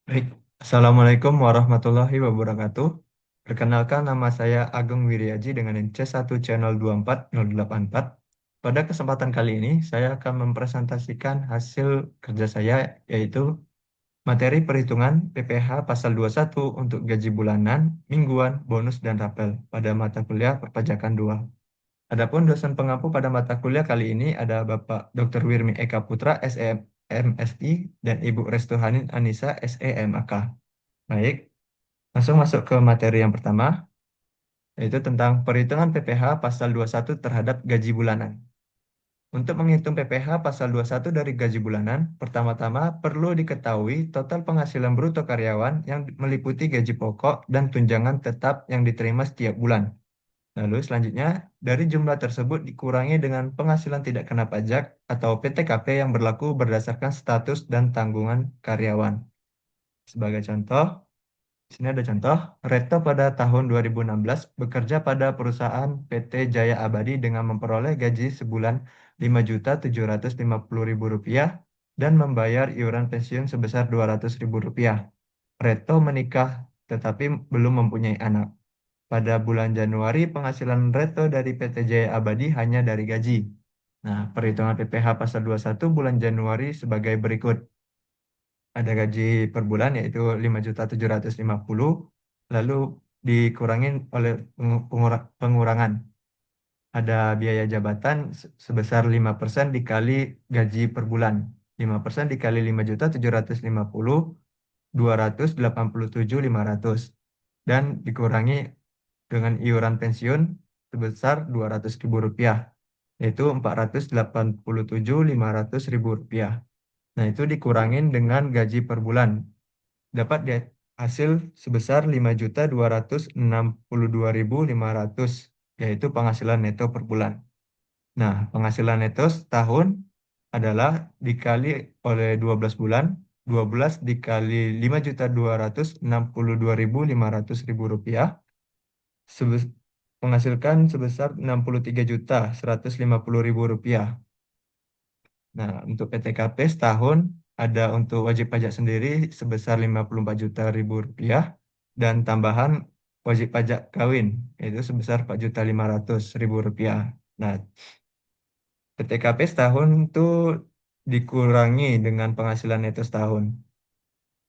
Baik, Assalamualaikum warahmatullahi wabarakatuh. Perkenalkan nama saya Agung Wiryaji dengan NC 1 Channel 24084. Pada kesempatan kali ini, saya akan mempresentasikan hasil kerja saya, yaitu materi perhitungan PPh pasal 21 untuk gaji bulanan, mingguan, bonus, dan rapel pada mata kuliah perpajakan 2. Adapun dosen pengampu pada mata kuliah kali ini ada Bapak Dr. Wirmi Eka Putra, SEM, MSI, dan Ibu Restuhanin Anissa, SEMAK. Baik, langsung masuk ke materi yang pertama, yaitu tentang perhitungan PPh pasal 21 terhadap gaji bulanan. Untuk menghitung PPh pasal 21 dari gaji bulanan, pertama-tama perlu diketahui total penghasilan bruto karyawan yang meliputi gaji pokok dan tunjangan tetap yang diterima setiap bulan. Lalu selanjutnya, dari jumlah tersebut dikurangi dengan penghasilan tidak kena pajak atau PTKP yang berlaku berdasarkan status dan tanggungan karyawan. Sebagai contoh, di sini ada contoh, Reto pada tahun 2016 bekerja pada perusahaan PT Jaya Abadi dengan memperoleh gaji sebulan Rp5.750.000 dan membayar iuran pensiun sebesar Rp200.000. Reto menikah tetapi belum mempunyai anak. Pada bulan Januari, penghasilan Reto dari PT Jaya Abadi hanya dari gaji. Nah, perhitungan PPh pasal 21 bulan Januari sebagai berikut. Ada gaji per bulan yaitu 5.750.000, lalu dikurangin oleh pengurangan. Ada biaya jabatan sebesar 5% dikali gaji per bulan. 5% dikali 5.750.000, 287.500. Dan dikurangi dengan iuran pensiun sebesar Rp200.000, yaitu Rp487.500. Nah, itu dikurangin dengan gaji per bulan. Dapat hasil sebesar 5.262.500, yaitu penghasilan neto per bulan. Nah, penghasilan neto setahun adalah dikali oleh 12 bulan, 12 dikali 5.262.500 rupiah, menghasilkan sebesar 63.150.000 rupiah. Nah, untuk PTKP setahun ada untuk wajib pajak sendiri sebesar 54 juta ribu rupiah dan tambahan wajib pajak kawin yaitu sebesar 4.500.000 rupiah. Nah, PTKP setahun itu dikurangi dengan penghasilan neto setahun.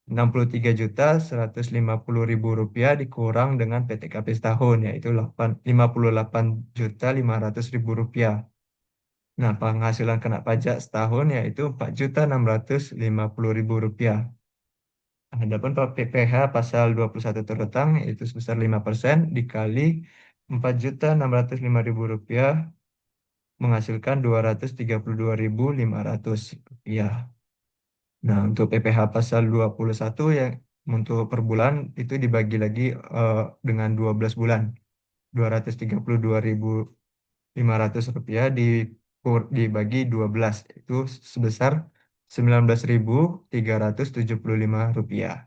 63.150.000 rupiah dikurang dengan PTKP setahun yaitu 58.500.000 rupiah. Nah, penghasilan kena pajak setahun yaitu 4.650.000 rupiah. Adapun PPh pasal 21 terutang yaitu sebesar 5% dikali 4.605.000 rupiah menghasilkan 232.500 rupiah. Nah, untuk PPh pasal 21 yang untuk per bulan itu dibagi lagi dengan 12 bulan. 232.500 rupiah dibagi 12 itu sebesar 19.375 rupiah.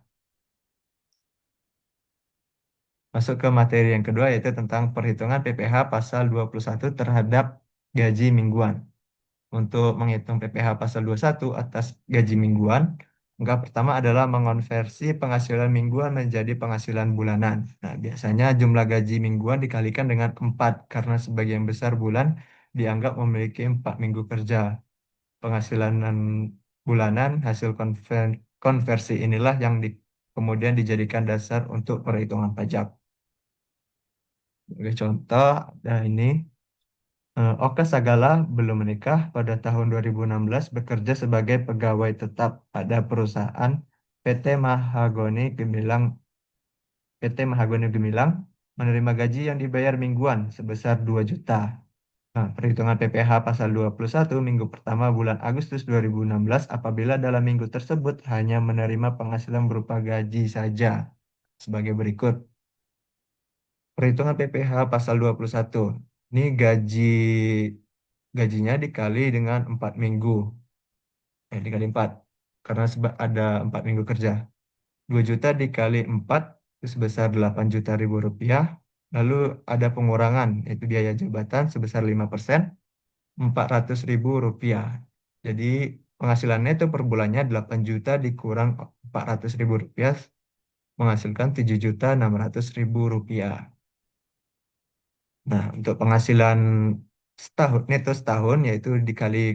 Masuk ke materi yang kedua yaitu tentang perhitungan PPh pasal 21 terhadap gaji mingguan. Untuk menghitung PPh pasal 21 atas gaji mingguan, langkah pertama adalah mengonversi penghasilan mingguan menjadi penghasilan bulanan. Nah, biasanya jumlah gaji mingguan dikalikan dengan 4 karena sebagian besar bulan dianggap memiliki 4 minggu kerja. Penghasilan bulanan hasil konversi inilah yang kemudian dijadikan dasar untuk perhitungan pajak. Sebagai contoh, ada ini. Oka Sagala belum menikah pada tahun 2016 bekerja sebagai pegawai tetap pada perusahaan PT Mahagoni Gemilang. PT Mahagoni Gemilang menerima gaji yang dibayar mingguan sebesar 2 juta. Nah, perhitungan PPh pasal 21 minggu pertama bulan Agustus 2016 apabila dalam minggu tersebut hanya menerima penghasilan berupa gaji saja. Sebagai berikut. Perhitungan PPh pasal 21. Ini gajinya dikali dengan 4 minggu. Dikali 4. Karena ada 4 minggu kerja. 2 juta dikali 4 itu sebesar 8 juta ribu rupiah. Lalu ada pengurangan, yaitu biaya jabatan sebesar 5%, 400.000 rupiah. Jadi penghasilannya itu per bulannya 8 juta dikurang 400 ribu rupiah menghasilkan 7.600.000 rupiah. Nah, untuk penghasilan setahun neto setahun yaitu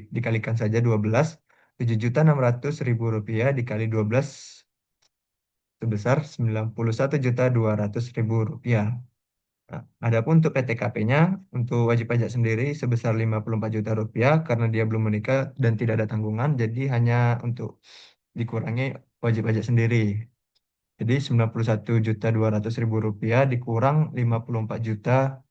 dikalikan saja 12, 7.600.000 rupiah dikali 12 sebesar 91.200.000 rupiah. Nah, adapun untuk PTKP-nya, untuk wajib pajak sendiri sebesar 54 juta rupiah karena dia belum menikah dan tidak ada tanggungan, jadi hanya untuk dikurangi wajib pajak sendiri. Jadi 91.200.000 rupiah dikurang 54 juta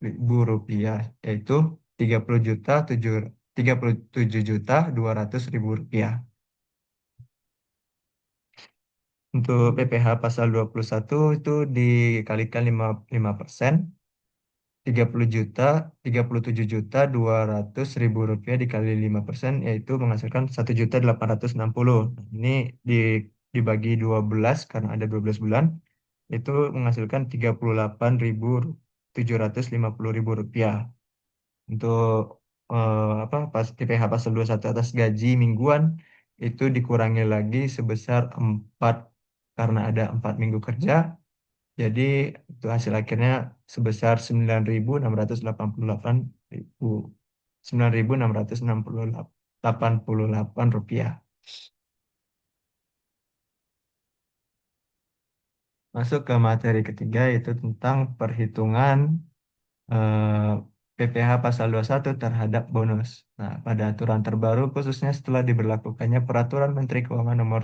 ribu rupiah, yaitu 37.200.000 rupiah. Untuk PPh pasal 21 itu dikalikan 5%, 37.200.000 rupiah dikali 5% yaitu menghasilkan 1.860.000. Ini di, dibagi 12 karena ada 12 bulan itu menghasilkan 38.750.000 rupiah. Untuk pas PPh pasal 21 atas gaji mingguan itu dikurangi lagi sebesar 4 karena ada 4 minggu kerja. Jadi itu hasil akhirnya sebesar 9.688 rupiah. Masuk ke materi ketiga yaitu tentang perhitungan eh, PPh pasal 21 terhadap bonus. Nah, pada aturan terbaru khususnya setelah diberlakukannya Peraturan Menteri Keuangan Nomor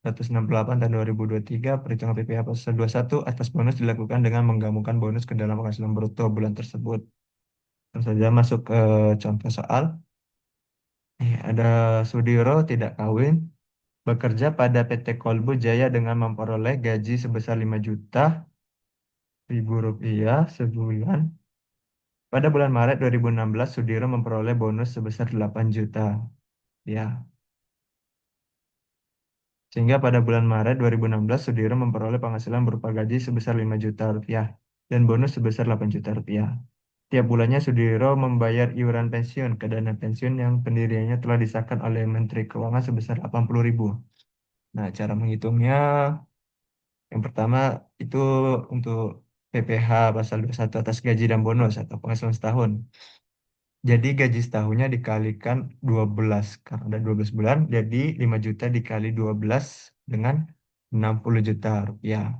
168 tahun 2023, perhitungan PPh pasal 21 atas bonus dilakukan dengan menggabungkan bonus ke dalam penghasilan bruto bulan tersebut. Langsung saja masuk ke contoh soal. Ada Sudiro tidak kawin, bekerja pada PT Kolbu Jaya dengan memperoleh gaji sebesar 5 juta ribu rupiah sebulan. Pada bulan Maret 2016, Sudiro memperoleh bonus sebesar 8 juta. Ya, sehingga pada bulan Maret 2016, Sudiro memperoleh penghasilan berupa gaji sebesar 5 juta rupiah dan bonus sebesar 8 juta rupiah. Tiap bulannya Sudiro membayar iuran pensiun ke dana pensiun yang pendiriannya telah disahkan oleh Menteri Keuangan sebesar 80.000. Nah, cara menghitungnya yang pertama itu untuk PPh pasal 21 atas gaji dan bonus atau penghasilan setahun. Jadi gaji setahunnya dikalikan 12 karena ada 12 bulan, jadi 5 juta dikali 12 dengan 60 juta rupiah.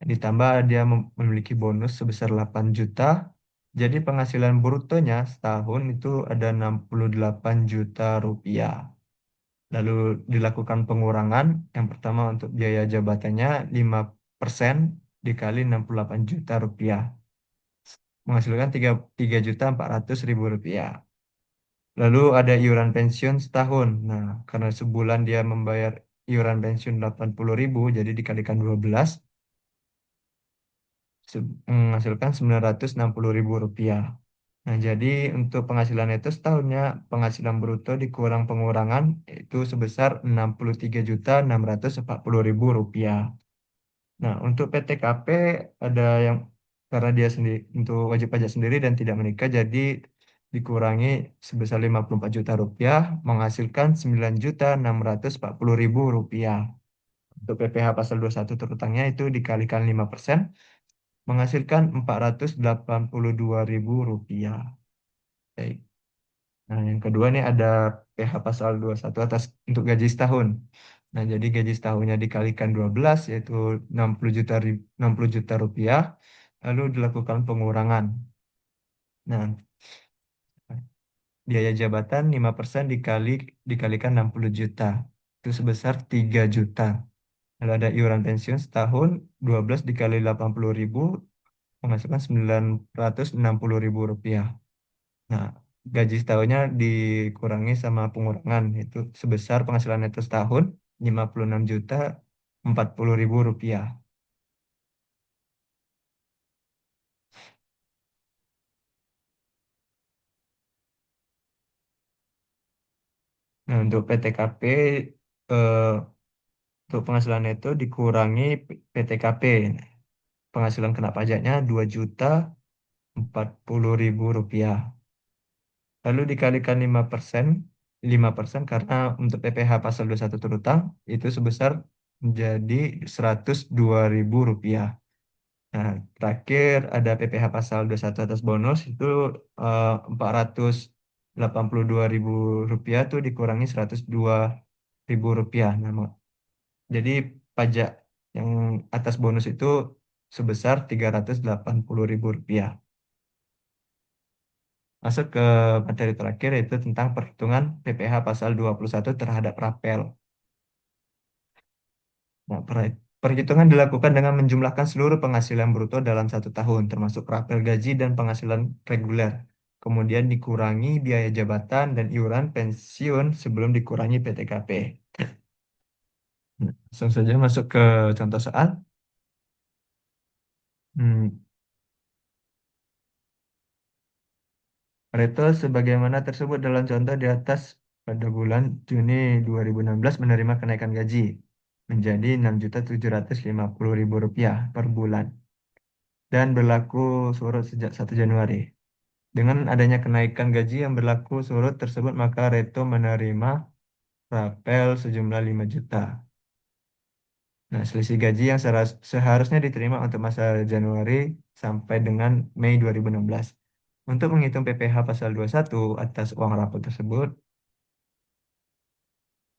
Ditambah dia memiliki bonus sebesar 8 juta, jadi penghasilan brutonya setahun itu ada 68 juta rupiah. Lalu dilakukan pengurangan, yang pertama untuk biaya jabatannya 5% dikali 68 juta rupiah, menghasilkan 3.400.000 rupiah. Lalu ada iuran pensiun setahun. Nah, karena sebulan dia membayar iuran pensiun 80.000, jadi dikalikan 12, menghasilkan 960.000 rupiah. Nah, jadi untuk penghasilan itu setahunnya, penghasilan bruto dikurang pengurangan, itu sebesar 63.640.000 rupiah. Nah, untuk PTKP ada yang karena dia sendiri untuk wajib pajak sendiri dan tidak menikah, jadi dikurangi sebesar 54 juta rupiah, menghasilkan 9.640.000 rupiah. Untuk PPh pasal 21 terutangnya itu dikalikan 5%, menghasilkan 482.000 rupiah. Baik. Nah, yang kedua nih ada PH pasal 21 atas untuk gaji setahun. Nah, jadi gaji setahunnya dikalikan 12 yaitu 60 juta rupiah, lalu dilakukan pengurangan. Nah, biaya jabatan 5% dikalikan 60 juta. Itu sebesar 3 juta. Lalu ada iuran pensiun setahun 12 dikali 80.000 menghasilkan 960.000 rupiah. Nah, gaji setahunnya dikurangi sama pengurangan itu sebesar penghasilan neto setahun 56.040.000 rupiah. Nah, untuk PTKP eh, untuk penghasilan neto dikurangi PTKP. Penghasilan kena pajaknya 2.040.000 rupiah. Lalu dikalikan 5%, 5% karena untuk PPh pasal 21 terutang itu sebesar menjadi Rp102.000. Nah, terakhir ada PPh pasal 21 atas bonus itu Rp482.000 tuh dikurangi Rp102.000. Nah, jadi pajak yang atas bonus itu sebesar Rp380.000. Masuk ke materi terakhir yaitu tentang perhitungan PPh pasal 21 terhadap rapel. Nah, perhitungan dilakukan dengan menjumlahkan seluruh penghasilan bruto dalam satu tahun, termasuk rapel gaji dan penghasilan reguler. Kemudian dikurangi biaya jabatan dan iuran pensiun sebelum dikurangi PTKP. Nah, langsung saja masuk ke contoh soal. Hmm, Reto sebagaimana tersebut dalam contoh di atas pada bulan Juni 2016 menerima kenaikan gaji menjadi Rp6.750.000 per bulan dan berlaku surut sejak 1 Januari. Dengan adanya kenaikan gaji yang berlaku surut tersebut, maka Reto menerima rapel sejumlah 5 juta. Nah, selisih gaji yang seharusnya diterima untuk masa Januari sampai dengan Mei 2016. Untuk menghitung PPh pasal 21 atas uang rapel tersebut,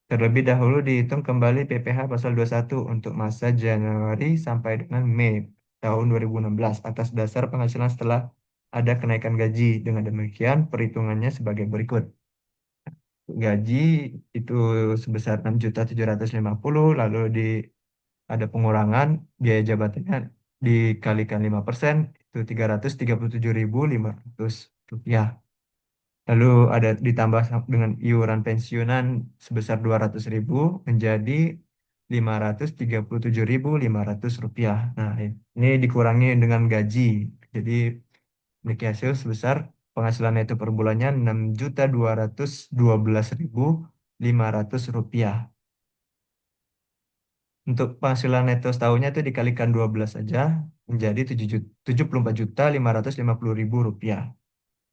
terlebih dahulu dihitung kembali PPh pasal 21 untuk masa Januari sampai dengan Mei tahun 2016 atas dasar penghasilan setelah ada kenaikan gaji. Dengan demikian, perhitungannya sebagai berikut. Gaji itu sebesar 6.750.000, lalu ada pengurangan biaya jabatannya dikalikan 5%, itu Rp337.500. Lalu ada ditambah dengan iuran pensiunan sebesar 200.000 menjadi Rp537.500. Nah, ini dikurangi dengan gaji. Jadi memiliki hasil sebesar penghasilan neto per bulannya Rp6.212.500. Untuk penghasilan neto setahunnya itu dikalikan 12 saja menjadi Rp74.550.000.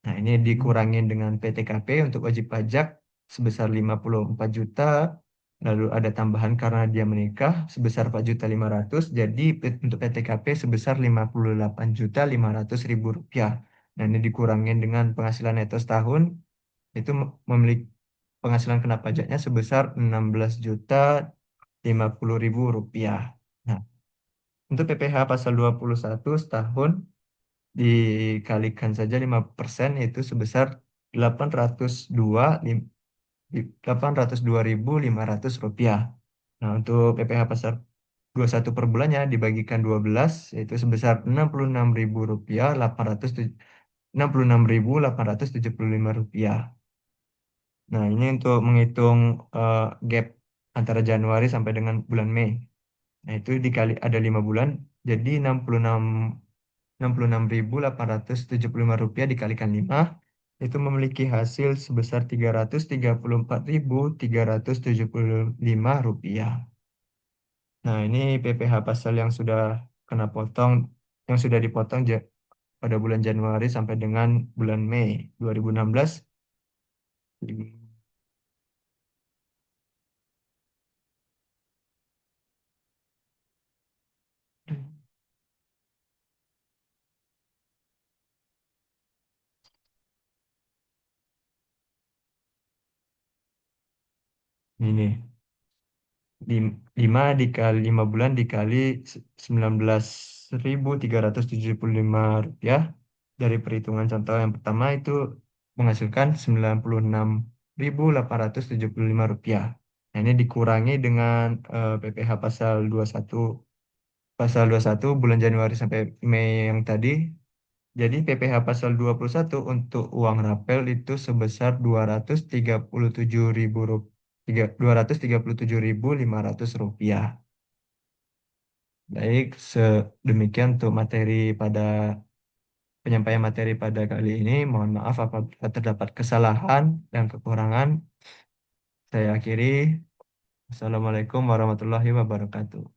Nah, ini dikurangin dengan PTKP untuk wajib pajak sebesar 54 juta. Lalu ada tambahan karena dia menikah sebesar 4.500.000. Jadi untuk PTKP sebesar Rp58.500.000. Nah, ini dikurangin dengan penghasilan neto setahun itu memiliki penghasilan kena pajaknya sebesar Rp16.050.000. Nah, untuk PPh pasal 21 setahun dikalikan saja 5% yaitu sebesar 802 lim- 802.500 rupiah. Nah, untuk PPh pasar 21 per bulannya dibagikan 12 yaitu sebesar 66.000 rupiah 66.875 rupiah. Nah, ini untuk menghitung gap antara Januari sampai dengan bulan Mei. Nah, itu dikali ada 5 bulan jadi 66.875 rupiah dikalikan 5 itu memiliki hasil sebesar Rp334.375. Nah, ini PPh pasal yang sudah kena potong, yang sudah dipotong pada bulan Januari sampai dengan bulan Mei 2016. Ini 5 dikali 5 bulan dikali 19.375 rupiah. Dari perhitungan contoh yang pertama itu menghasilkan 96.875 rupiah. Nah, ini dikurangi dengan PPh pasal 21 bulan Januari sampai Mei yang tadi. Jadi PPh pasal 21 untuk uang rapel itu sebesar Rp237.500. Baik, sedemikian untuk penyampaian materi pada kali ini. Mohon maaf apabila terdapat kesalahan dan kekurangan. Saya akhiri. Assalamualaikum warahmatullahi wabarakatuh.